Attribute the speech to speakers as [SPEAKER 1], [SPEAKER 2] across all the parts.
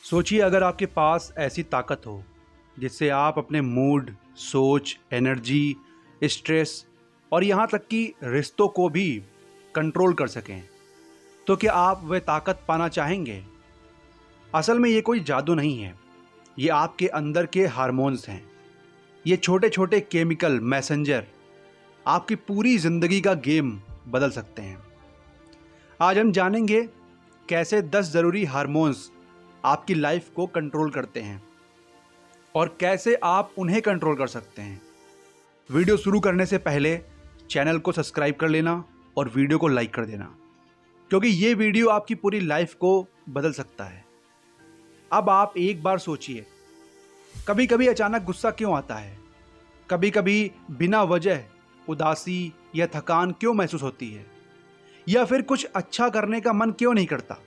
[SPEAKER 1] सोचिए अगर आपके पास ऐसी ताकत हो जिससे आप अपने मूड, सोच, एनर्जी, स्ट्रेस और यहाँ तक कि रिश्तों को भी कंट्रोल कर सकें, तो क्या आप वह ताकत पाना चाहेंगे? असल में ये कोई जादू नहीं है, ये आपके अंदर के हार्मोन्स हैं। ये छोटे छोटे केमिकल मैसेंजर आपकी पूरी ज़िंदगी का गेम बदल सकते हैं। आज हम जानेंगे कैसे 10 ज़रूरी हार्मोन्स आपकी लाइफ को कंट्रोल करते हैं और कैसे आप उन्हें कंट्रोल कर सकते हैं। वीडियो शुरू करने से पहले चैनल को सब्सक्राइब कर लेना और वीडियो को लाइक कर देना, क्योंकि ये वीडियो आपकी पूरी लाइफ को बदल सकता है। अब आप एक बार सोचिए, कभी कभी अचानक गुस्सा क्यों आता है? कभी कभी बिना वजह उदासी या थकान क्यों महसूस होती है? या फिर कुछ अच्छा करने का मन क्यों नहीं करता?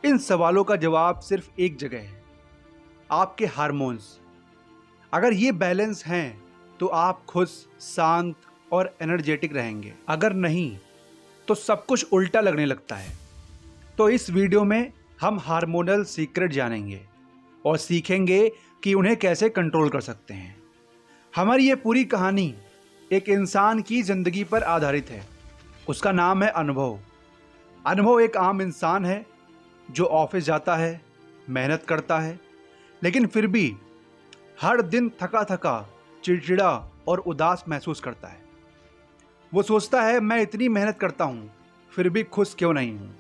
[SPEAKER 1] इन सवालों का जवाब सिर्फ एक जगह है, आपके हार्मोन्स। अगर ये बैलेंस हैं तो आप खुश, शांत और एनर्जेटिक रहेंगे। अगर नहीं तो सब कुछ उल्टा लगने लगता है। तो इस वीडियो में हम हार्मोनल सीक्रेट जानेंगे और सीखेंगे कि उन्हें कैसे कंट्रोल कर सकते हैं। हमारी ये पूरी कहानी एक इंसान की ज़िंदगी पर आधारित है। उसका नाम है अनुभव। अनुभव एक आम इंसान है जो ऑफिस जाता है, मेहनत करता है, लेकिन फिर भी हर दिन थका थका, चिड़चिड़ा और उदास महसूस करता है। वो सोचता है, मैं इतनी मेहनत करता हूँ फिर भी खुश क्यों नहीं हूँ।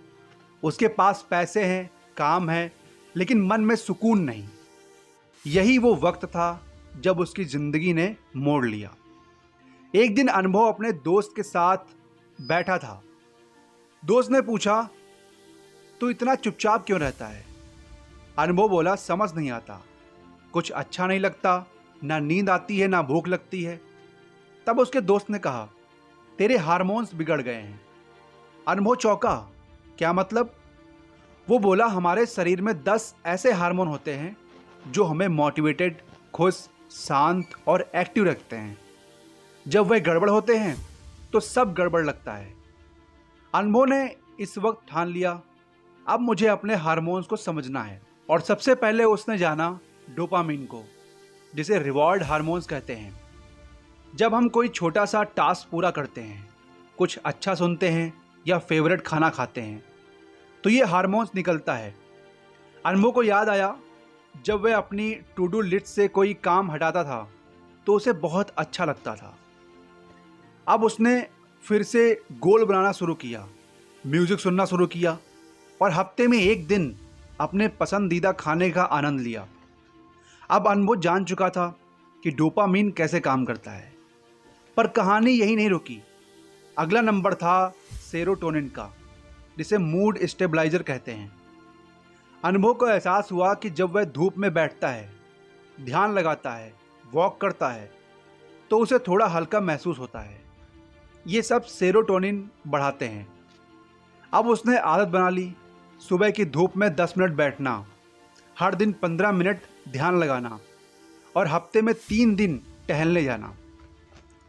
[SPEAKER 1] उसके पास पैसे हैं, काम है, लेकिन मन में सुकून नहीं। यही वो वक्त था जब उसकी ज़िंदगी ने मोड़ लिया। एक दिन अनुभव अपने दोस्त के साथ बैठा था। दोस्त ने पूछा, तू इतना चुपचाप क्यों रहता है? अनुभव बोला, समझ नहीं आता, कुछ अच्छा नहीं लगता, ना नींद आती है ना भूख लगती है। तब उसके दोस्त ने कहा, तेरे हार्मोन्स बिगड़ गए हैं। अनुभव चौंका, क्या मतलब? वो बोला, हमारे शरीर में 10 ऐसे हार्मोन होते हैं जो हमें मोटिवेटेड, खुश, शांत और एक्टिव रखते हैं। जब वे गड़बड़ होते हैं तो सब गड़बड़ लगता है। अनुभव ने इस वक्त ठान लिया, अब मुझे अपने हार्मोन्स को समझना है। और सबसे पहले उसने जाना डोपामिन को, जिसे रिवॉर्ड हार्मोन्स कहते हैं। जब हम कोई छोटा सा टास्क पूरा करते हैं, कुछ अच्छा सुनते हैं या फेवरेट खाना खाते हैं, तो ये हार्मोन्स निकलता है। अनुभव को याद आया, जब वह अपनी टू डू लिस्ट से कोई काम हटाता था तो उसे बहुत अच्छा लगता था। अब उसने फिर से गोल बनाना शुरू किया, म्यूज़िक सुनना शुरू किया और हफ्ते में एक दिन अपने पसंदीदा खाने का आनंद लिया। अब अनुभव जान चुका था कि डोपामिन कैसे काम करता है। पर कहानी यही नहीं रुकी। अगला नंबर था सेरोटोनिन का, जिसे मूड स्टेबलाइजर कहते हैं। अनुभव को एहसास हुआ कि जब वह धूप में बैठता है, ध्यान लगाता है, वॉक करता है, तो उसे थोड़ा हल्का महसूस होता है। ये सब सेरोटोनिन बढ़ाते हैं। अब उसने आदत बना ली, सुबह की धूप में 10 मिनट बैठना, हर दिन 15 मिनट ध्यान लगाना और हफ्ते में 3 दिन टहलने जाना।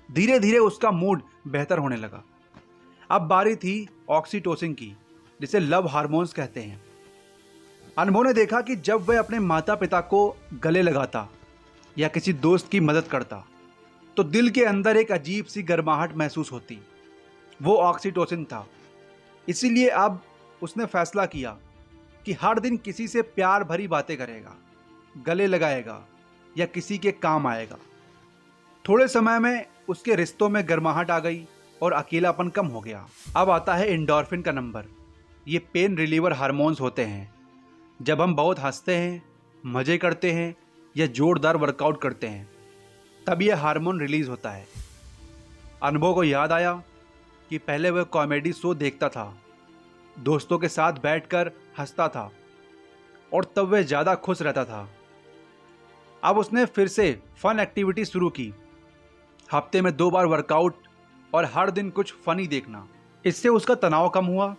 [SPEAKER 1] धीरे धीरे उसका मूड बेहतर होने लगा। अब बारी थी ऑक्सीटोसिन की, जिसे लव हार्मोन्स कहते हैं। अनुभव ने देखा कि जब वह अपने माता पिता को गले लगाता या किसी दोस्त की मदद करता तो दिल के अंदर एक अजीब सी गर्माहट महसूस होती। वो ऑक्सीटोसिन था। इसीलिए अब उसने फैसला किया कि हर दिन किसी से प्यार भरी बातें करेगा, गले लगाएगा या किसी के काम आएगा। थोड़े समय में उसके रिश्तों में गर्माहट आ गई और अकेलापन कम हो गया। अब आता है एंडोर्फिन का नंबर। ये पेन रिलीवर हार्मोन्स होते हैं। जब हम बहुत हंसते हैं, मज़े करते हैं या जोरदार वर्कआउट करते हैं, तब यह हार्मोन रिलीज होता है। अनुभव को याद आया कि पहले वह कॉमेडी शो देखता था, दोस्तों के साथ बैठकर हंसता था और तब वह ज़्यादा खुश रहता था। अब उसने फिर से फन एक्टिविटी शुरू की, हफ्ते में 2 बार वर्कआउट और हर दिन कुछ फनी देखना। इससे उसका तनाव कम हुआ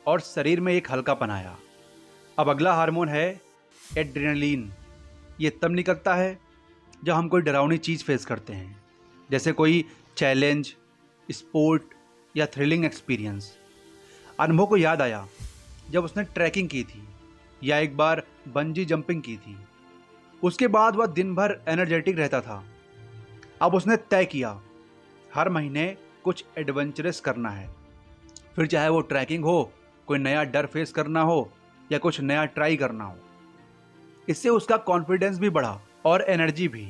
[SPEAKER 1] और शरीर में एक हल्कापन आया। अब अगला हार्मोन है एड्रेनलिन। ये तब निकलता है जब हम कोई डरावनी चीज़ फेस करते हैं, जैसे कोई चैलेंज, स्पोर्ट या थ्रिलिंग एक्सपीरियंस। अनुभव को याद आया जब उसने ट्रैकिंग की थी। या एक बार बंजी जंपिंग की थी। उसके बाद वह दिन भर एनर्जेटिक रहता था। अब उसने तय किया हर महीने कुछ एडवेंचरस करना है, फिर चाहे वो ट्रैकिंग हो, कोई नया डर फेस करना हो या कुछ नया ट्राई करना हो। इससे उसका कॉन्फिडेंस भी बढ़ा और एनर्जी भी।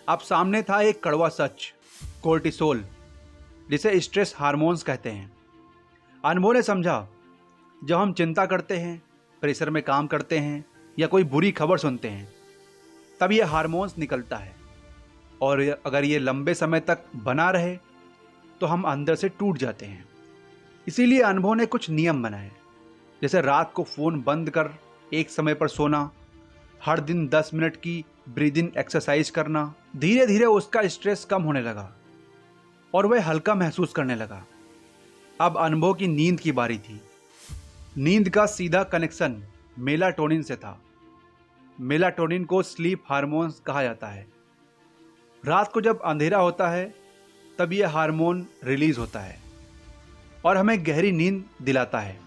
[SPEAKER 1] अब सामने था एक कड़वा सच, कोर्टिसोल, जिसे स्ट्रेस हार्मोन्स कहते हैं। अनुभव ने समझा जब हम चिंता करते हैं, प्रेशर में काम करते हैं या कोई बुरी खबर सुनते हैं, तब ये हार्मोन्स निकलता है और अगर ये लंबे समय तक बना रहे तो हम अंदर से टूट जाते हैं। इसीलिए अनुभव ने कुछ नियम बनाए, जैसे रात को फ़ोन बंद कर एक समय पर सोना, हर दिन 10 मिनट की ब्रीदिंग एक्सरसाइज करना। धीरे धीरे उसका स्ट्रेस कम होने लगा और वह हल्का महसूस करने लगा। अब अनुभव की नींद की बारी थी। नींद का सीधा कनेक्शन मेलाटोनिन से था। मेलाटोनिन को स्लीप हार्मोन्स कहा जाता है। रात को जब अंधेरा होता है तब यह हार्मोन रिलीज होता है और हमें गहरी नींद दिलाता है।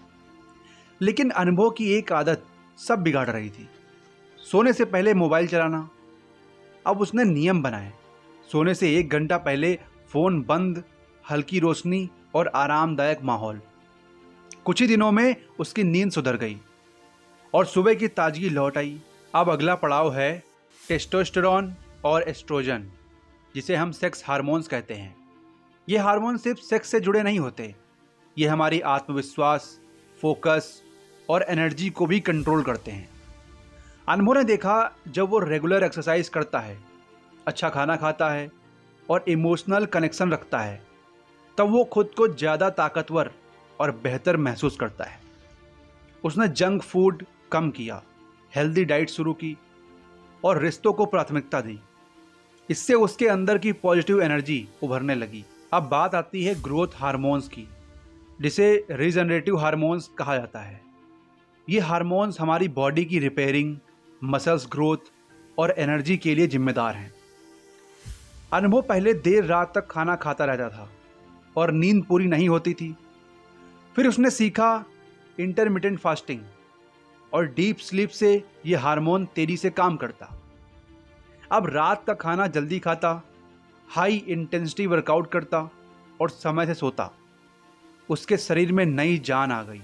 [SPEAKER 1] लेकिन अनुभव की एक आदत सब बिगाड़ रही थी, सोने से पहले मोबाइल चलाना। अब उसने नियम बनाए, सोने से 1 घंटा पहले फ़ोन बंद, हल्की रोशनी और आरामदायक माहौल। कुछ ही दिनों में उसकी नींद सुधर गई और सुबह की ताजगी लौट आई। अब अगला पड़ाव है टेस्टोस्टेरोन और एस्ट्रोजन, जिसे हम सेक्स हार्मोन्स कहते हैं। ये हार्मोन सिर्फ सेक्स से जुड़े नहीं होते, ये हमारी आत्मविश्वास, फोकस और एनर्जी को भी कंट्रोल करते हैं। अनुभव ने देखा जब वो रेगुलर एक्सरसाइज करता है, अच्छा खाना खाता है और इमोशनल कनेक्शन रखता है, तब वो खुद को ज़्यादा ताकतवर और बेहतर महसूस करता है। उसने जंक फूड कम किया, हेल्दी डाइट शुरू की और रिश्तों को प्राथमिकता दी। इससे उसके अंदर की पॉजिटिव एनर्जी उभरने लगी। अब बात आती है ग्रोथ हार्मोन्स की, जिसे रीजनरेटिव हार्मोन्स कहा जाता है। ये हार्मोन्स हमारी बॉडी की रिपेयरिंग, मसल्स ग्रोथ और एनर्जी के लिए जिम्मेदार हैं। अनुभव पहले देर रात तक खाना खाता रहता था और नींद पूरी नहीं होती थी। फिर उसने सीखा इंटरमिटेंट फास्टिंग और डीप स्लीप से ये हार्मोन तेजी से काम करता। अब रात का खाना जल्दी खाता, हाई इंटेंसिटी वर्कआउट करता और समय से सोता। उसके शरीर में नई जान आ गई।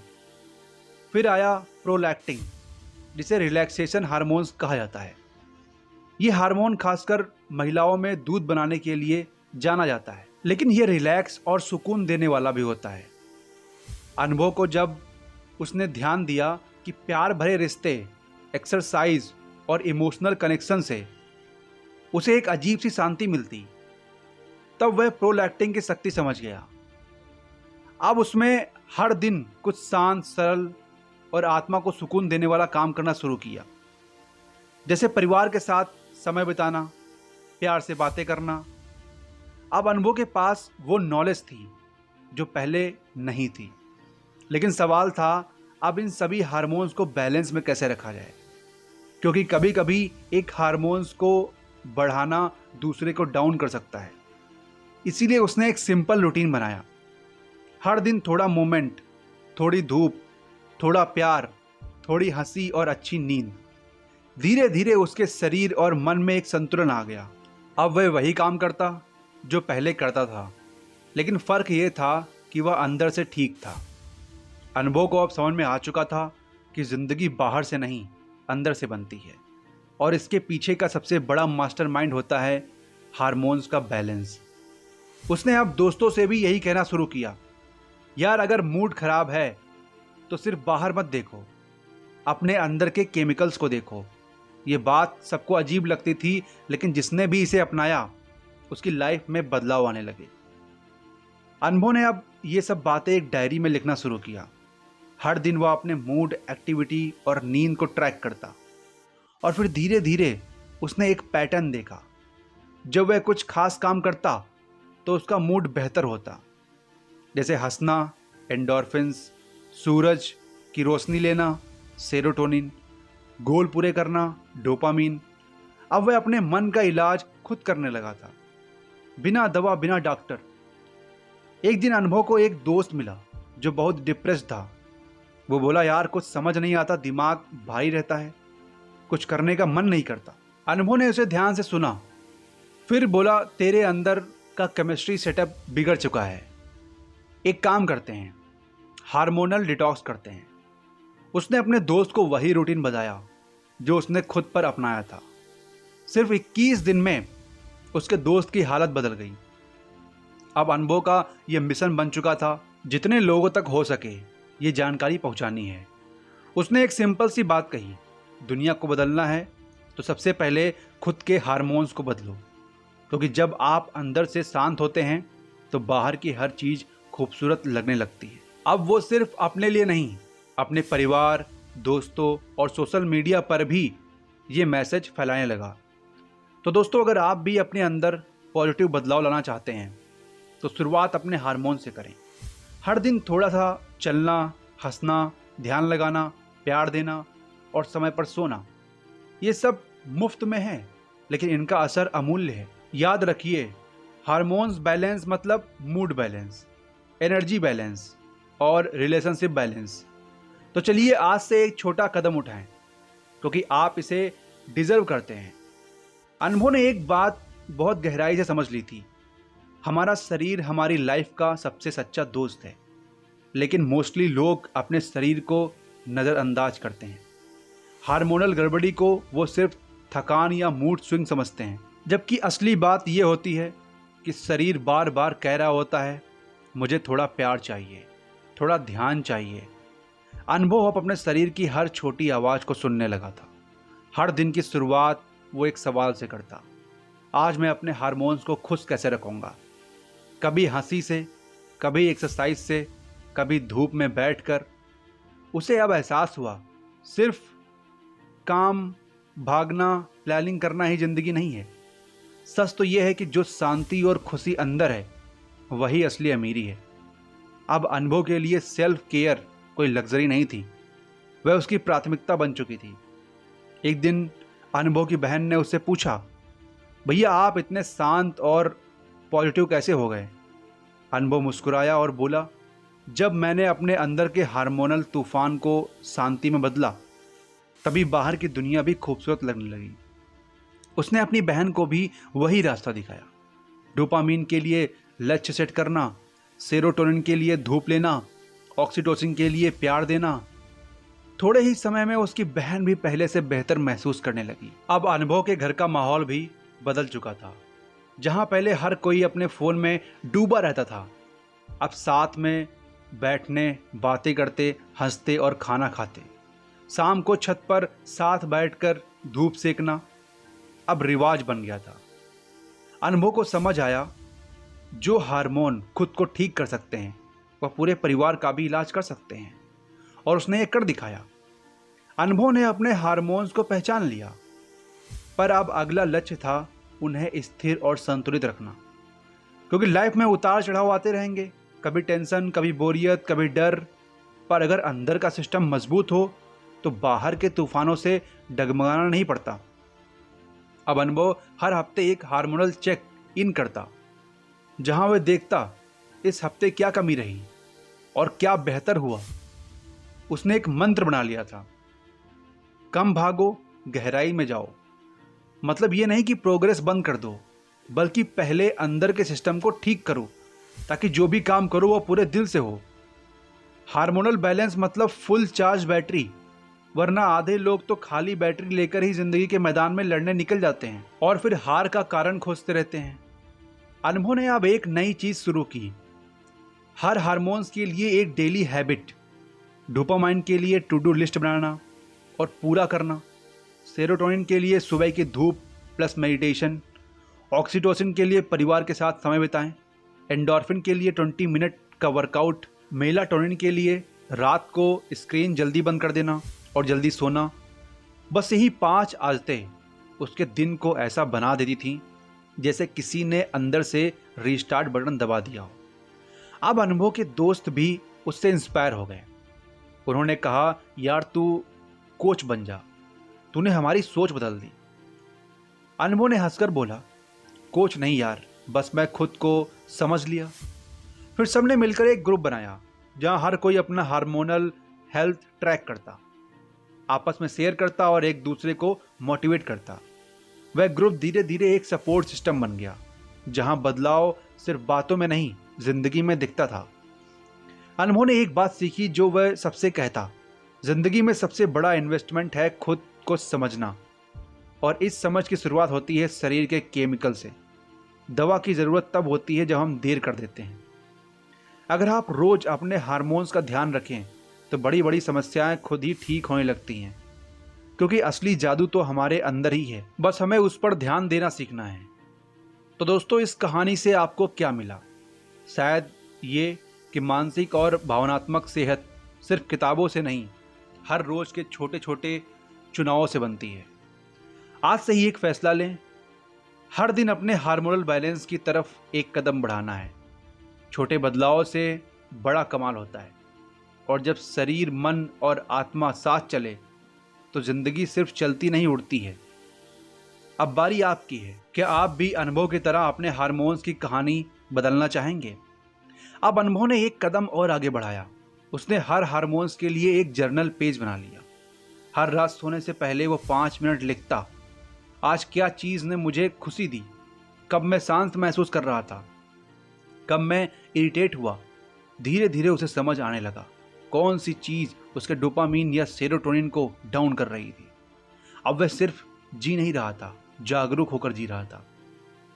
[SPEAKER 1] फिर आया प्रोलैक्टिन, जिसे रिलैक्सेशन हार्मोन्स कहा जाता है। ये हार्मोन खासकर महिलाओं में दूध बनाने के लिए जाना जाता है, लेकिन ये रिलैक्स और सुकून देने वाला भी होता है। अनुभव को जब उसने ध्यान दिया कि प्यार भरे रिश्ते, एक्सरसाइज और इमोशनल कनेक्शन से उसे एक अजीब सी शांति मिलती, तब वह प्रोलैक्टिन की शक्ति समझ गया। अब उसमें हर दिन कुछ शांत, सरल और आत्मा को सुकून देने वाला काम करना शुरू किया, जैसे परिवार के साथ समय बिताना, प्यार से बातें करना। अब अनुभव के पास वो नॉलेज थी जो पहले नहीं थी, लेकिन सवाल था अब इन सभी हार्मोन्स को बैलेंस में कैसे रखा जाए, क्योंकि कभी कभी एक हार्मोन्स को बढ़ाना दूसरे को डाउन कर सकता है। इसीलिए उसने एक सिंपल रूटीन बनाया, हर दिन थोड़ा मूवमेंट, थोड़ी धूप, थोड़ा प्यार, थोड़ी हंसी और अच्छी नींद। धीरे धीरे उसके शरीर और मन में एक संतुलन आ गया। अब वह वही काम करता जो पहले करता था, लेकिन फ़र्क ये था कि वह अंदर से ठीक था। अनुभव को अब समझ में आ चुका था कि ज़िंदगी बाहर से नहीं, अंदर से बनती है और इसके पीछे का सबसे बड़ा मास्टरमाइंड होता है हार्मोन्स का बैलेंस। उसने अब दोस्तों से भी यही कहना शुरू किया, यार अगर मूड खराब है तो सिर्फ बाहर मत देखो, अपने अंदर के केमिकल्स को देखो। ये बात सबको अजीब लगती थी, लेकिन जिसने भी इसे अपनाया उसकी लाइफ में बदलाव आने लगे। अनुभव ने अब ये सब बातें एक डायरी में लिखना शुरू किया। हर दिन वह अपने मूड, एक्टिविटी और नींद को ट्रैक करता और फिर धीरे धीरे उसने एक पैटर्न देखा। जब वह कुछ खास काम करता तो उसका मूड बेहतर होता, जैसे हंसना, एंडोर्फिन्स, सूरज की रोशनी लेना, सेरोटोनिन, गोल पूरे करना, डोपामीन। अब वह अपने मन का इलाज खुद करने लगा था, बिना दवा, बिना डॉक्टर। एक दिन अनुभव को एक दोस्त मिला जो बहुत डिप्रेस था। वो बोला, यार कुछ समझ नहीं आता, दिमाग भारी रहता है, कुछ करने का मन नहीं करता। अनुभव ने उसे ध्यान से सुना, फिर बोला, तेरे अंदर का केमिस्ट्री सेटअप बिगड़ चुका है, एक काम करते हैं, हार्मोनल डिटॉक्स करते हैं। उसने अपने दोस्त को वही रूटीन बताया जो उसने खुद पर अपनाया था। सिर्फ 21 दिन में उसके दोस्त की हालत बदल गई। अब अनुभव का यह मिशन बन चुका था, जितने लोगों तक हो सके ये जानकारी पहुंचानी है। उसने एक सिंपल सी बात कही, दुनिया को बदलना है तो सबसे पहले खुद के हार्मोन्स को बदलो, क्योंकि जब आप अंदर से शांत होते हैं तो बाहर की हर चीज़ खूबसूरत लगने लगती है। अब वो सिर्फ अपने लिए नहीं, अपने परिवार, दोस्तों और सोशल मीडिया पर भी ये मैसेज फैलाने लगा। तो दोस्तों, अगर आप भी अपने अंदर पॉजिटिव बदलाव लाना चाहते हैं तो शुरुआत अपने हार्मोन से करें। हर दिन थोड़ा सा चलना, हंसना, ध्यान लगाना, प्यार देना और समय पर सोना, ये सब मुफ्त में है, लेकिन इनका असर अमूल्य है। याद रखिए, हार्मोन्स बैलेंस मतलब मूड बैलेंस, एनर्जी बैलेंस और रिलेशनशिप बैलेंस। तो चलिए आज से एक छोटा कदम उठाएं, क्योंकि आप इसे डिजर्व करते हैं। अनुभव ने एक बात बहुत गहराई से समझ ली थी, हमारा शरीर हमारी लाइफ का सबसे सच्चा दोस्त है, लेकिन मोस्टली लोग अपने शरीर को नज़रअंदाज करते हैं। हार्मोनल गड़बड़ी को वो सिर्फ थकान या मूड स्विंग समझते हैं, जबकि असली बात ये होती है कि शरीर बार बार कह रहा होता है, मुझे थोड़ा प्यार चाहिए, थोड़ा ध्यान चाहिए। अनुभव अब अपने शरीर की हर छोटी आवाज़ को सुनने लगा था। हर दिन की शुरुआत वो एक सवाल से करता, आज मैं अपने हार्मोन्स को खुश कैसे रखूँगा। कभी हंसी से, कभी एक्सरसाइज से, कभी धूप में बैठकर। उसे अब एहसास हुआ, सिर्फ काम, भागना, प्लानिंग करना ही ज़िंदगी नहीं है। सच तो यह है कि जो शांति और खुशी अंदर है वही असली अमीरी है। अब अनुभव के लिए सेल्फ केयर कोई लग्जरी नहीं थी, वह उसकी प्राथमिकता बन चुकी थी। एक दिन अनुभव की बहन ने उससे पूछा, भैया आप इतने शांत और पॉजिटिव कैसे हो गए। अनुभव मुस्कुराया और बोला, जब मैंने अपने अंदर के हार्मोनल तूफान को शांति में बदला, तभी बाहर की दुनिया भी खूबसूरत लगने लगी। उसने अपनी बहन को भी वही रास्ता दिखाया, डोपामिन के लिए लक्ष्य सेट करना, सेरोटोनिन के लिए धूप लेना, ऑक्सीटोसिन के लिए प्यार देना। थोड़े ही समय में उसकी बहन भी पहले से बेहतर महसूस करने लगी। अब अनुभव के घर का माहौल भी बदल चुका था। जहां पहले हर कोई अपने फ़ोन में डूबा रहता था, अब साथ में बैठने, बातें करते, हंसते और खाना खाते। शाम को छत पर साथ बैठकर धूप सेकना अब रिवाज बन गया था। अनुभव को समझ आया, जो हार्मोन खुद को ठीक कर सकते हैं वह पूरे परिवार का भी इलाज कर सकते हैं, और उसने ये कर दिखाया। अनुभव ने अपने हार्मोन्स को पहचान लिया, पर अब अगला लक्ष्य था उन्हें स्थिर और संतुलित रखना, क्योंकि लाइफ में उतार चढ़ाव आते रहेंगे, कभी टेंशन, कभी बोरियत, कभी डर। पर अगर अंदर का सिस्टम मजबूत हो तो बाहर के तूफानों से डगमगाना नहीं पड़ता। अब अनुभव हर हफ्ते एक हार्मोनल चेक इन करता, जहां वह देखता इस हफ्ते क्या कमी रही और क्या बेहतर हुआ। उसने एक मंत्र बना लिया था, कम भागो, गहराई में जाओ। मतलब ये नहीं कि प्रोग्रेस बंद कर दो, बल्कि पहले अंदर के सिस्टम को ठीक करो, ताकि जो भी काम करो वो पूरे दिल से हो। हार्मोनल बैलेंस मतलब फुल चार्ज बैटरी, वरना आधे लोग तो खाली बैटरी लेकर ही जिंदगी के मैदान में लड़ने निकल जाते हैं और फिर हार का कारण खोजते रहते हैं। अनुभव ने अब एक नई चीज शुरू की, हर हार्मोन्स के लिए एक डेली हैबिट। डोपामाइन के लिए टू डू लिस्ट बनाना और पूरा करना, सेरोटोनिन के लिए सुबह की धूप प्लस मेडिटेशन, ऑक्सीटोसिन के लिए परिवार के साथ समय बिताएं, एंडोर्फिन के लिए 20 मिनट का वर्कआउट, मेलाटोनिन के लिए रात को स्क्रीन जल्दी बंद कर देना और जल्दी सोना। बस यही 5 आदतें उसके दिन को ऐसा बना देती थीं जैसे किसी ने अंदर से रीस्टार्ट बटन दबा दिया हो। अब अनुभव के दोस्त भी उससे इंस्पायर हो गए। उन्होंने कहा, यार तू कोच बन जा, तूने हमारी सोच बदल दी। अनुभव ने हंसकर बोला, कोच नहीं यार, बस मैं खुद को समझ लिया। फिर सबने मिलकर एक ग्रुप बनाया जहां हर कोई अपना हार्मोनल हेल्थ ट्रैक करता, आपस में शेयर करता और एक दूसरे को मोटिवेट करता। वह ग्रुप धीरे धीरे एक सपोर्ट सिस्टम बन गया, जहां बदलाव सिर्फ बातों में नहीं, जिंदगी में दिखता था। अनुभव ने एक बात सीखी जो वह सबसे कहता, जिंदगी में सबसे बड़ा इन्वेस्टमेंट है खुद को समझना, और इस समझ की शुरुआत होती है शरीर के केमिकल से। दवा की ज़रूरत तब होती है जब हम देर कर देते हैं। अगर आप रोज़ अपने हार्मोन्स का ध्यान रखें तो बड़ी बड़ी समस्याएं खुद ही ठीक होने लगती हैं, क्योंकि असली जादू तो हमारे अंदर ही है, बस हमें उस पर ध्यान देना सीखना है। तो दोस्तों, इस कहानी से आपको क्या मिला? शायद ये कि मानसिक और भावनात्मक सेहत सिर्फ किताबों से नहीं, हर रोज़ के छोटे छोटे चुनावों से बनती है। आज से ही एक फैसला लें, हर दिन अपने हार्मोनल बैलेंस की तरफ एक कदम बढ़ाना है। छोटे बदलावों से बड़ा कमाल होता है, और जब शरीर, मन और आत्मा साथ चले तो जिंदगी सिर्फ चलती नहीं, उड़ती है। अब बारी आपकी है। क्या आप भी अनुभव की तरह अपने हार्मोन्स की कहानी बदलना चाहेंगे? अब अनुभव ने एक कदम और आगे बढ़ाया। उसने हर हार्मोन्स के लिए एक जर्नल पेज बना लिया। हर रात सोने से पहले वो 5 मिनट लिखता, आज क्या चीज़ ने मुझे खुशी दी, कब मैं शांत महसूस कर रहा था, कब मैं इरिटेट हुआ। धीरे धीरे उसे समझ आने लगा कौन सी चीज़ उसके डोपामीन या सेरोटोनिन को डाउन कर रही थी। अब वह सिर्फ जी नहीं रहा था, जागरूक होकर जी रहा था।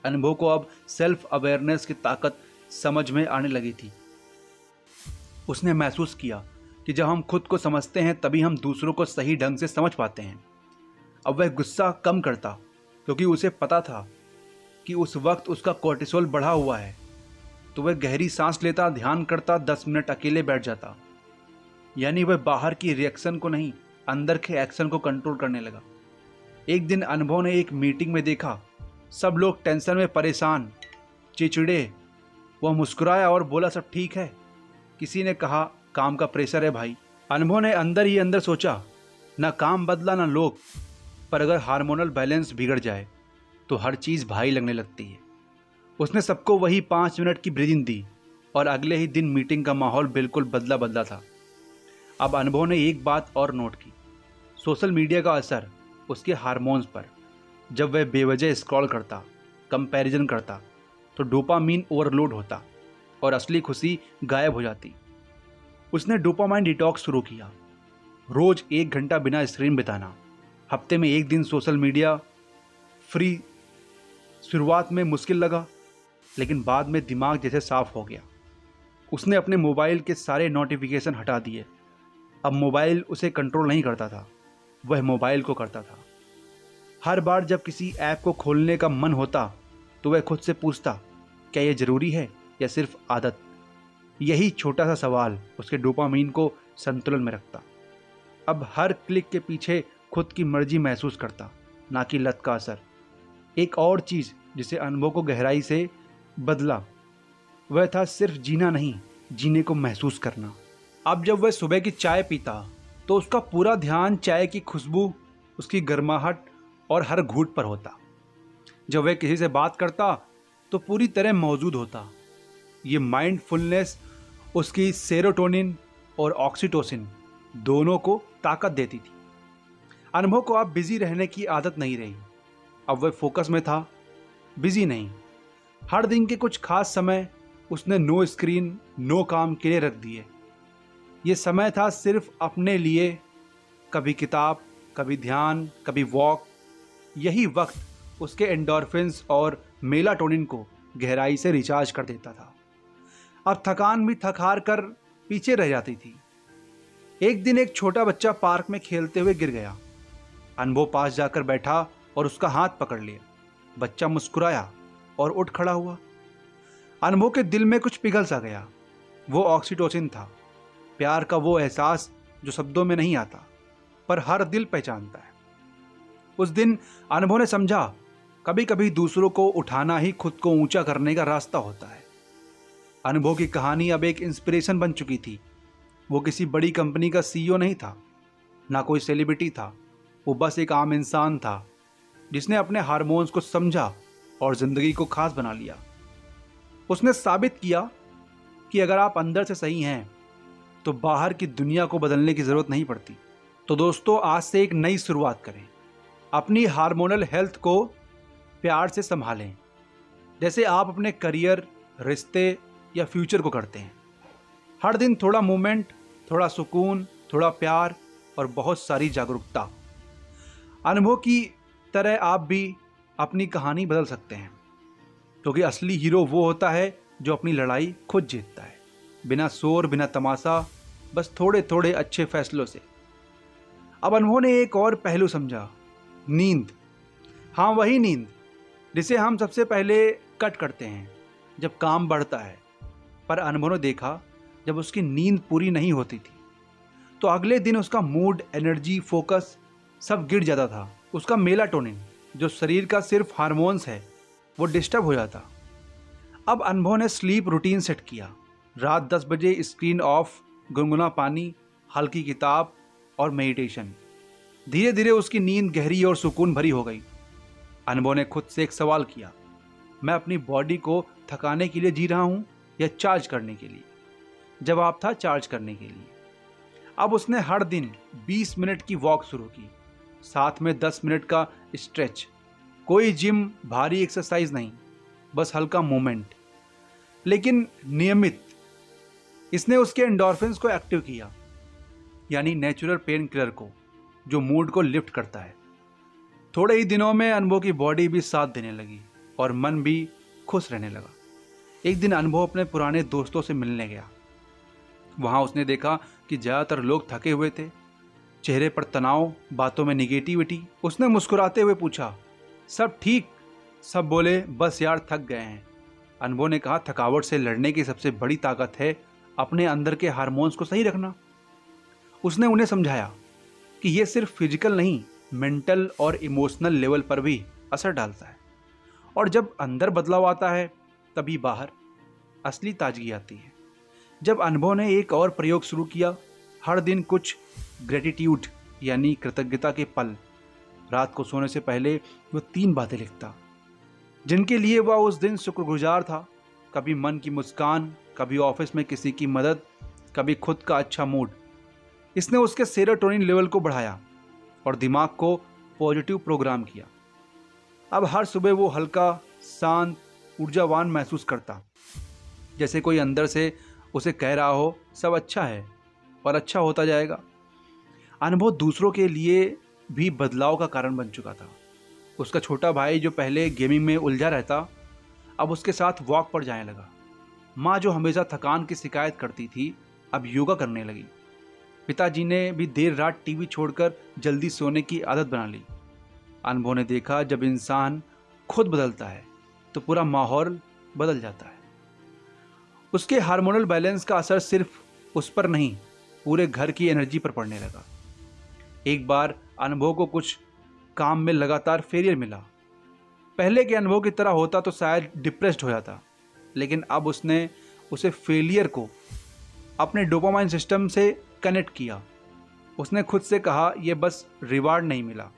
[SPEAKER 1] अनुभव को अब सेल्फ अवेयरनेस की ताकत समझ में आने लगी थी। उसने महसूस किया कि जब हम खुद को समझते हैं तभी हम दूसरों को सही ढंग से समझ पाते हैं। अब वह गुस्सा कम करता, क्योंकि उसे पता था कि उस वक्त उसका कोर्टिसोल बढ़ा हुआ है। तो वह गहरी सांस लेता, ध्यान करता, 10 मिनट अकेले बैठ जाता। यानी वह बाहर की रिएक्शन को नहीं, अंदर के एक्शन को कंट्रोल करने लगा। एक दिन अनुभव ने एक मीटिंग में देखा, सब लोग टेंशन में परेशान, चिड़चिड़े। वह मुस्कुराया और बोला, सब ठीक है। किसी ने कहा, काम का प्रेशर है भाई। अनुभव ने अंदर ही अंदर सोचा, ना काम बदला ना लोग, पर अगर हार्मोनल बैलेंस बिगड़ जाए तो हर चीज़ भारी लगने लगती है। उसने सबको वही 5 मिनट की ब्रीदिंग दी, और अगले ही दिन मीटिंग का माहौल बिल्कुल बदला बदला था। अब अनुभव ने एक बात और नोट की, सोशल मीडिया का असर उसके हार्मोन्स पर। जब वह बेवजह स्क्रॉल करता, कंपैरिजन करता, तो डोपामीन ओवरलोड होता और असली खुशी गायब हो जाती। उसने डोपामाइन डिटॉक्स शुरू किया, रोज 1 घंटा बिना स्क्रीन बिताना, हफ्ते में 1 दिन सोशल मीडिया फ्री। शुरुआत में मुश्किल लगा, लेकिन बाद में दिमाग जैसे साफ हो गया। उसने अपने मोबाइल के सारे नोटिफिकेशन हटा दिए। अब मोबाइल उसे कंट्रोल नहीं करता था, वह मोबाइल को करता था। हर बार जब किसी ऐप को खोलने का मन होता तो वह खुद से पूछता, क्या यह ज़रूरी है या सिर्फ आदत? यही छोटा सा सवाल उसके डोपामीन को संतुलन में रखता। अब हर क्लिक के पीछे खुद की मर्जी महसूस करता, ना कि लत का असर। एक और चीज़ जिसे अनुभव को गहराई से बदला, वह था सिर्फ जीना नहीं, जीने को महसूस करना। अब जब वह सुबह की चाय पीता तो उसका पूरा ध्यान चाय की खुशबू, उसकी गर्माहट और हर घूंट पर होता। जब वह किसी से बात करता तो पूरी तरह मौजूद होता। ये माइंडफुलनेस उसकी सेरोटोनिन और ऑक्सीटोसिन दोनों को ताकत देती थी। अनुभव को अब बिजी रहने की आदत नहीं रही। अब वह फोकस में था, बिजी नहीं। हर दिन के कुछ खास समय उसने नो स्क्रीन, नो काम के लिए रख दिए। ये समय था सिर्फ अपने लिए, कभी किताब, कभी ध्यान, कभी वॉक। यही वक्त उसके एंडोर्फिन्स और मेलाटोनिन को गहराई से रिचार्ज कर देता था। अब थकान भी थक हार कर पीछे रह जाती थी। एक दिन एक छोटा बच्चा पार्क में खेलते हुए गिर गया। अनुभव पास जाकर बैठा और उसका हाथ पकड़ लिया। बच्चा मुस्कुराया और उठ खड़ा हुआ। अनुभव के दिल में कुछ पिघल सा गया। वो ऑक्सीटोसिन था, प्यार का वो एहसास जो शब्दों में नहीं आता पर हर दिल पहचानता है। उस दिन अनुभव ने समझा, कभी कभी दूसरों को उठाना ही खुद को ऊंचा करने का रास्ता होता है। अनुभव की कहानी अब एक इंस्पिरेशन बन चुकी थी। वो किसी बड़ी कंपनी का सीईओ नहीं था, ना कोई सेलिब्रिटी था। वो बस एक आम इंसान था जिसने अपने हार्मोन्स को समझा और ज़िंदगी को खास बना लिया। उसने साबित किया कि अगर आप अंदर से सही हैं तो बाहर की दुनिया को बदलने की ज़रूरत नहीं पड़ती। तो दोस्तों, आज से एक नई शुरुआत करें। अपनी हार्मोनल हेल्थ को प्यार से संभालें, जैसे आप अपने करियर, रिश्ते या फ्यूचर को करते हैं। हर दिन थोड़ा मूवमेंट, थोड़ा सुकून, थोड़ा प्यार और बहुत सारी जागरूकता। अनुभव की तरह आप भी अपनी कहानी बदल सकते हैं, क्योंकि असली हीरो वो होता है जो अपनी लड़ाई खुद जीतता है, बिना शोर, बिना तमाशा, बस थोड़े थोड़े अच्छे फैसलों से। अब अनुभव ने एक और पहलू समझा, नींद। हाँ, वही नींद जिसे हम सबसे पहले कट करते हैं जब काम बढ़ता है। पर अनुभव ने देखा, जब उसकी नींद पूरी नहीं होती थी तो अगले दिन उसका मूड, एनर्जी, फोकस सब गिर जाता था। उसका मेलाटोनिन, जो शरीर का सिर्फ हार्मोन्स है, वो डिस्टर्ब हो जाता। अब अनुभव ने स्लीप रूटीन सेट किया। रात 10 बजे स्क्रीन ऑफ, गुनगुना पानी, हल्की किताब और मेडिटेशन। धीरे धीरे उसकी नींद गहरी और सुकून भरी हो गई। अनुभव ने खुद से एक सवाल किया, मैं अपनी बॉडी को थकाने के लिए जी रहा हूँ या चार्ज करने के लिए? जवाब था चार्ज करने के लिए। अब उसने हर दिन 20 मिनट की वॉक शुरू की, साथ में 10 मिनट का स्ट्रेच। कोई जिम, भारी एक्सरसाइज नहीं, बस हल्का मूवमेंट, लेकिन नियमित। इसने उसके एंडोर्फिन्स को एक्टिव किया, यानी नेचुरल पेन किलर को, जो मूड को लिफ्ट करता है। थोड़े ही दिनों में अनुभव की बॉडी भी साथ देने लगी और मन भी खुश रहने लगा। एक दिन अनुभव अपने पुराने दोस्तों से मिलने गया। वहाँ उसने देखा कि ज़्यादातर लोग थके हुए थे, चेहरे पर तनाव, बातों में निगेटिविटी। उसने मुस्कुराते हुए पूछा, सब ठीक? सब बोले, बस यार थक गए हैं। अनुभव ने कहा, थकावट से लड़ने की सबसे बड़ी ताकत है अपने अंदर के हार्मोन्स को सही रखना। उसने उन्हें समझाया कि ये सिर्फ फिजिकल नहीं, मेंटल और इमोशनल लेवल पर भी असर डालता है। और जब अंदर बदलाव आता है, तभी बाहर असली ताजगी आती है। जब अनुभव ने एक और प्रयोग शुरू किया, हर दिन कुछ ग्रेटिट्यूड यानी कृतज्ञता के पल। रात को सोने से पहले वो 3 बातें लिखता जिनके लिए वह उस दिन शुक्रगुजार था। कभी मन की मुस्कान, कभी ऑफिस में किसी की मदद, कभी खुद का अच्छा मूड। इसने उसके सेरोटोनिन लेवल को बढ़ाया और दिमाग को पॉजिटिव प्रोग्राम किया। अब हर सुबह वो हल्का, शांत, ऊर्जावान महसूस करता, जैसे कोई अंदर से उसे कह रहा हो, सब अच्छा है और अच्छा होता जाएगा। अनुभव दूसरों के लिए भी बदलाव का कारण बन चुका था। उसका छोटा भाई, जो पहले गेमिंग में उलझा रहता, अब उसके साथ वॉक पर जाने लगा। माँ, जो हमेशा थकान की शिकायत करती थी, अब योगा करने लगी। पिताजी ने भी देर रात टीवी छोड़कर जल्दी सोने की आदत बना ली। अनुभव ने देखा, जब इंसान खुद बदलता है तो पूरा माहौल बदल जाता है। उसके हार्मोनल बैलेंस का असर सिर्फ उस पर नहीं, पूरे घर की एनर्जी पर पड़ने लगा। एक बार अनुभव को कुछ काम में लगातार फेलियर मिला। पहले के अनुभव की तरह होता तो शायद डिप्रेस्ड हो जाता, लेकिन अब उसने उसे फेलियर को अपने डोपामाइन सिस्टम से कनेक्ट किया। उसने खुद से कहा, यह बस रिवार्ड नहीं मिला,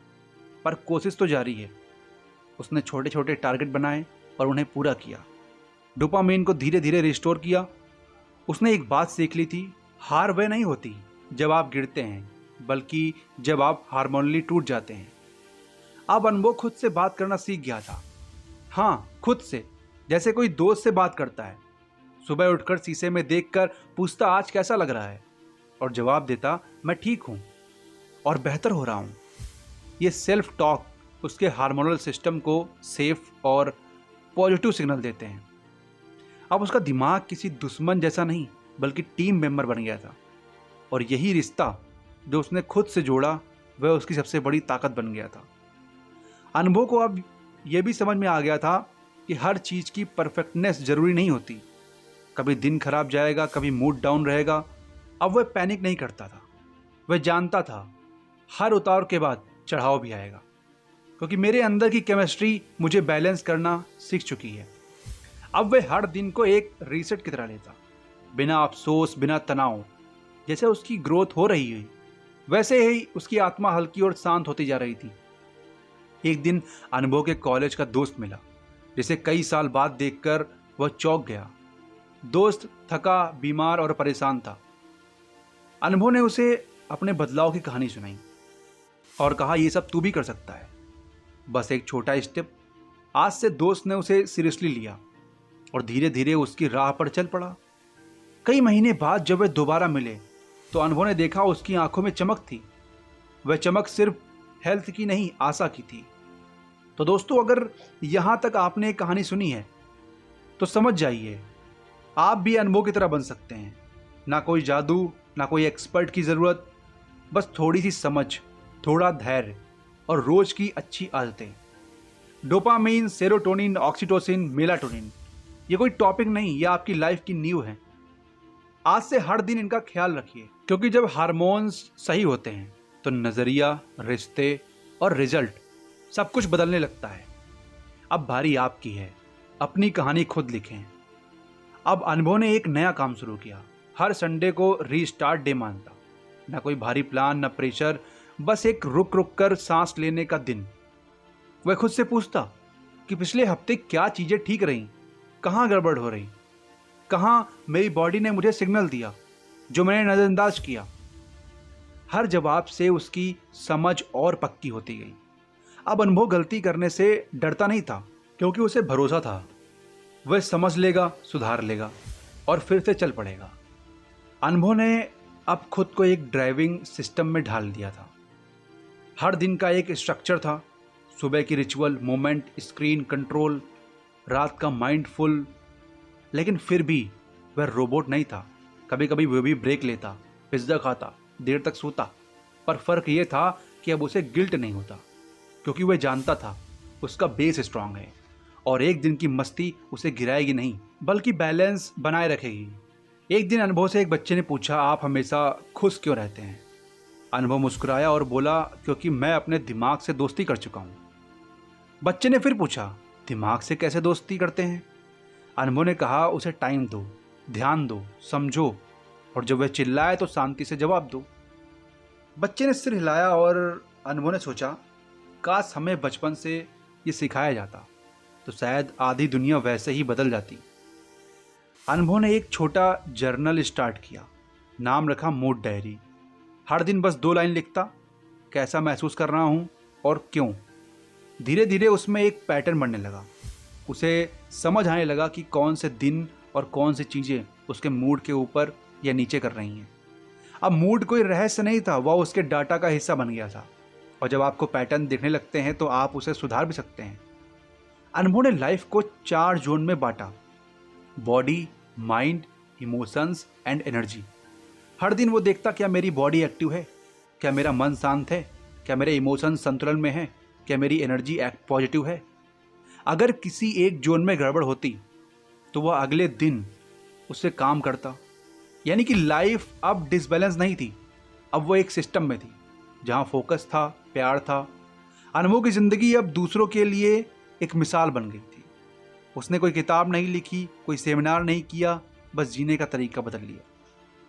[SPEAKER 1] पर कोशिश तो जारी है। उसने छोटे छोटे टारगेट बनाए और उन्हें पूरा किया। डोपामाइन को धीरे धीरे रिस्टोर किया। उसने एक बात सीख ली थी, हार वह नहीं होती जब आप गिरते हैं, बल्कि जब आप हार्मोनली टूट जाते हैं। अब अनुभव खुद से बात करना सीख गया था। हाँ, खुद से, जैसे कोई दोस्त से बात करता है। सुबह उठकर शीशे में देखकर पूछता, आज कैसा लग रहा है? और जवाब देता, मैं ठीक हूँ और बेहतर हो रहा हूँ। ये सेल्फ टॉक उसके हार्मोनल सिस्टम को सेफ और पॉजिटिव सिग्नल देते हैं। अब उसका दिमाग किसी दुश्मन जैसा नहीं, बल्कि टीम मेंबर बन गया था। और यही रिश्ता जो उसने खुद से जोड़ा, वह उसकी सबसे बड़ी ताकत बन गया था। अनुभव को अब यह भी समझ में आ गया था कि हर चीज़ की परफेक्टनेस जरूरी नहीं होती। कभी दिन खराब जाएगा, कभी मूड डाउन रहेगा। अब वह पैनिक नहीं करता था। वह जानता था हर उतार के बाद चढ़ाव भी आएगा, क्योंकि मेरे अंदर की केमिस्ट्री मुझे बैलेंस करना सीख चुकी है। अब वह हर दिन को एक रीसेट की तरह लेता, बिना अफसोस, बिना तनाव। जैसे उसकी ग्रोथ हो रही है, वैसे ही उसकी आत्मा हल्की और शांत होती जा रही थी। एक दिन अनुभव के कॉलेज का दोस्त मिला, जिसे कई साल बाद देखकर वह चौंक गया। दोस्त थका, बीमार और परेशान था। अनुभव ने उसे अपने बदलाव की कहानी सुनाई और कहा ये सब तू भी कर सकता है, बस एक छोटा स्टेप। आज से दोस्त ने उसे सीरियसली लिया और धीरे धीरे उसकी राह पर चल पड़ा। कई महीने बाद जब वे दोबारा मिले तो अनुभव ने देखा उसकी आंखों में चमक थी। वह चमक सिर्फ हेल्थ की नहीं, आशा की थी। तो दोस्तों, अगर यहां तक आपने एक कहानी सुनी है तो समझ जाइए, आप भी अनुभव की तरह बन सकते हैं। ना कोई जादू, ना कोई एक्सपर्ट की ज़रूरत, बस थोड़ी सी समझ, थोड़ा धैर्य और रोज की अच्छी आदतें। डोपामीन, सेरोटोनिन, ऑक्सीटोसिन, मेलाटोनिन, ये कोई टॉपिक नहीं, ये आपकी लाइफ की नींव है। आज से हर दिन इनका ख्याल रखिए, क्योंकि जब हार्मोन्स सही होते हैं तो नज़रिया, रिश्ते और रिजल्ट सब कुछ बदलने लगता है। अब बारी आपकी है, अपनी कहानी खुद लिखें। अब अनुभव ने एक नया काम शुरू किया। हर संडे को रीस्टार्ट डे मानता। ना कोई भारी प्लान, ना प्रेशर, बस एक रुक रुक कर सांस लेने का दिन। वह खुद से पूछता कि पिछले हफ्ते क्या चीज़ें ठीक रहीं, कहाँ गड़बड़ हो रही, कहाँ मेरी बॉडी ने मुझे सिग्नल दिया जो मैंने नज़रअंदाज किया। हर जवाब से उसकी समझ और पक्की होती गई। अब अनुभव गलती करने से डरता नहीं था, क्योंकि उसे भरोसा था वह समझ लेगा, सुधार लेगा और फिर से चल पड़ेगा। अनुभव ने अब खुद को एक ड्राइविंग सिस्टम में ढाल दिया था। हर दिन का एक स्ट्रक्चर था। सुबह की रिचुअल, मोमेंट, स्क्रीन कंट्रोल, रात का माइंडफुल। लेकिन फिर भी वह रोबोट नहीं था। कभी कभी वह भी ब्रेक लेता, पिज्ज़ा खाता, देर तक सोता। पर फर्क ये था कि अब उसे गिल्ट नहीं होता, क्योंकि वह जानता था उसका बेस स्ट्रांग है और एक दिन की मस्ती उसे गिराएगी नहीं, बल्कि बैलेंस बनाए रखेगी। एक दिन अनुभव से एक बच्चे ने पूछा, आप हमेशा खुश क्यों रहते हैं? अनुभव मुस्कुराया और बोला, क्योंकि मैं अपने दिमाग से दोस्ती कर चुका हूँ। बच्चे ने फिर पूछा, दिमाग से कैसे दोस्ती करते हैं? अनुभव ने कहा, उसे टाइम दो, ध्यान दो, समझो, और जब वह चिल्लाए तो शांति से जवाब दो। बच्चे ने सिर हिलाया और अनुभव ने सोचा, काश हमें बचपन से ये सिखाया जाता तो शायद आधी दुनिया वैसे ही बदल जाती। अनुभव ने एक छोटा जर्नल स्टार्ट किया। नाम रखा मूड डायरी। हर दिन बस 2 लाइन लिखता, कैसा महसूस कर रहा हूँ और क्यों। धीरे धीरे उसमें एक पैटर्न बनने लगा। उसे समझ आने लगा कि कौन से दिन और कौन सी चीज़ें उसके मूड के ऊपर या नीचे कर रही हैं। अब मूड कोई रहस्य नहीं था, वह उसके डाटा का हिस्सा बन गया था। और जब आपको पैटर्न दिखने लगते हैं तो आप उसे सुधार भी सकते हैं। अनुभव ने लाइफ को 4 जोन में बांटा: body, mind, emotions and energy. हर दिन वो देखता, क्या मेरी बॉडी एक्टिव है, क्या मेरा मन शांत है, क्या मेरे इमोशंस संतुलन में है, क्या मेरी एनर्जी पॉजिटिव है। अगर किसी एक जोन में गड़बड़ होती तो वह अगले दिन उससे काम करता। यानी कि लाइफ अब डिसबैलेंस नहीं थी, अब वो एक सिस्टम में थी जहाँ फोकस था, प्यार था। अनुभव की ज़िंदगी अब दूसरों के लिए एक मिसाल बन गई थी। उसने कोई किताब नहीं लिखी, कोई सेमिनार नहीं किया, बस जीने का तरीका बदल लिया।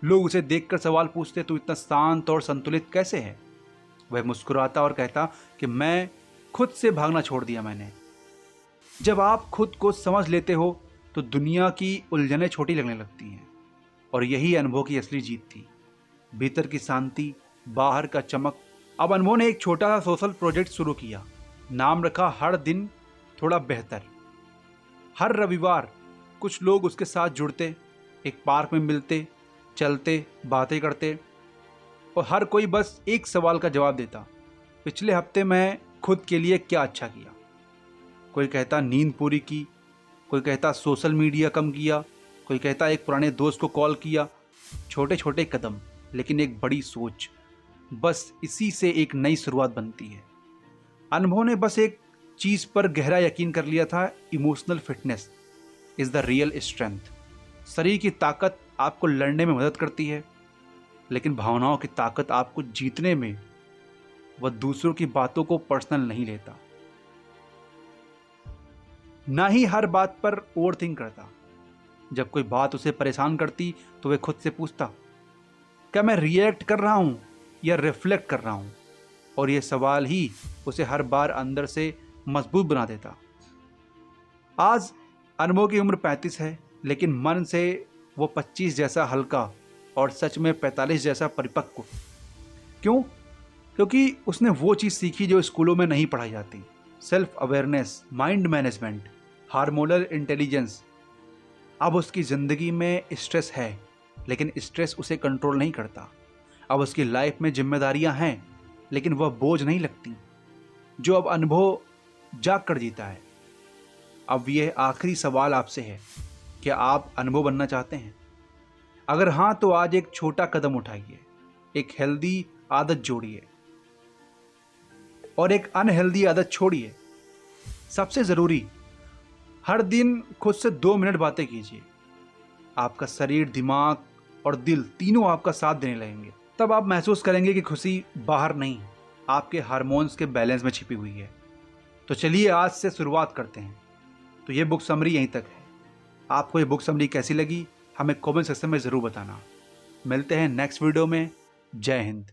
[SPEAKER 1] लोग उसे देखकर सवाल पूछते, तू इतना शांत और संतुलित कैसे है? वह मुस्कुराता और कहता कि मैं खुद से भागना छोड़ दिया मैंने। जब आप खुद को समझ लेते हो तो दुनिया की उलझनें छोटी लगने लगती हैं। और यही अनुभव की असली जीत थी। भीतर की शांति, बाहर का चमक। अब अनुभव ने एक छोटा सा सोशल प्रोजेक्ट शुरू किया। नाम रखा हर दिन थोड़ा बेहतर। हर रविवार कुछ लोग उसके साथ जुड़ते, एक पार्क में मिलते, चलते, बातें करते, और हर कोई बस एक सवाल का जवाब देता, पिछले हफ्ते मैं खुद के लिए क्या अच्छा किया। कोई कहता नींद पूरी की, कोई कहता सोशल मीडिया कम किया, कोई कहता एक पुराने दोस्त को कॉल किया। छोटे छोटे कदम, लेकिन एक बड़ी सोच। बस इसी से एक नई शुरुआत बनती है। अनुभव ने बस एक चीज़ पर गहरा यकीन कर लिया था, emotional fitness is the real strength. शरीर की ताकत आपको लड़ने में मदद करती है, लेकिन भावनाओं की ताकत आपको जीतने में। वह दूसरों की बातों को पर्सनल नहीं लेता, ना ही हर बात पर ओवरथिंक करता। जब कोई बात उसे परेशान करती तो वह खुद से पूछता, क्या मैं रिएक्ट कर रहा हूँ या रिफ्लेक्ट कर रहा हूँ? और यह सवाल ही उसे हर बार अंदर से मजबूत बना देता। आज अनुभव की उम्र 35 है, लेकिन मन से वो 25 जैसा हल्का और सच में 45 जैसा परिपक्व। क्यों? क्योंकि उसने वो चीज़ सीखी जो स्कूलों में नहीं पढ़ाई जाती। Self awareness, mind management, hormonal intelligence. अब उसकी ज़िंदगी में स्ट्रेस है, लेकिन स्ट्रेस उसे कंट्रोल नहीं करता। अब उसकी लाइफ में जिम्मेदारियां हैं, लेकिन वह बोझ नहीं लगती। जो अब अनुभव जाग कर जीता है। अब यह आखिरी सवाल आपसे है, क्या आप अनुभव बनना चाहते हैं? अगर हाँ, तो आज एक छोटा कदम उठाइए, एक हेल्दी आदत जोड़िए और एक अनहेल्दी आदत छोड़िए। सबसे ज़रूरी, हर दिन खुद से 2 मिनट बातें कीजिए। आपका शरीर, दिमाग और दिल तीनों आपका साथ देने लगेंगे। तब आप महसूस करेंगे कि खुशी बाहर नहीं, आपके हार्मोन्स के बैलेंस में छिपी हुई है। तो चलिए आज से शुरुआत करते हैं। तो ये बुक समरी यहीं तक है। आपको ये बुक समरी कैसी लगी हमें कमेंट सेक्शन में ज़रूर बताना। मिलते हैं नेक्स्ट वीडियो में। जय हिंद।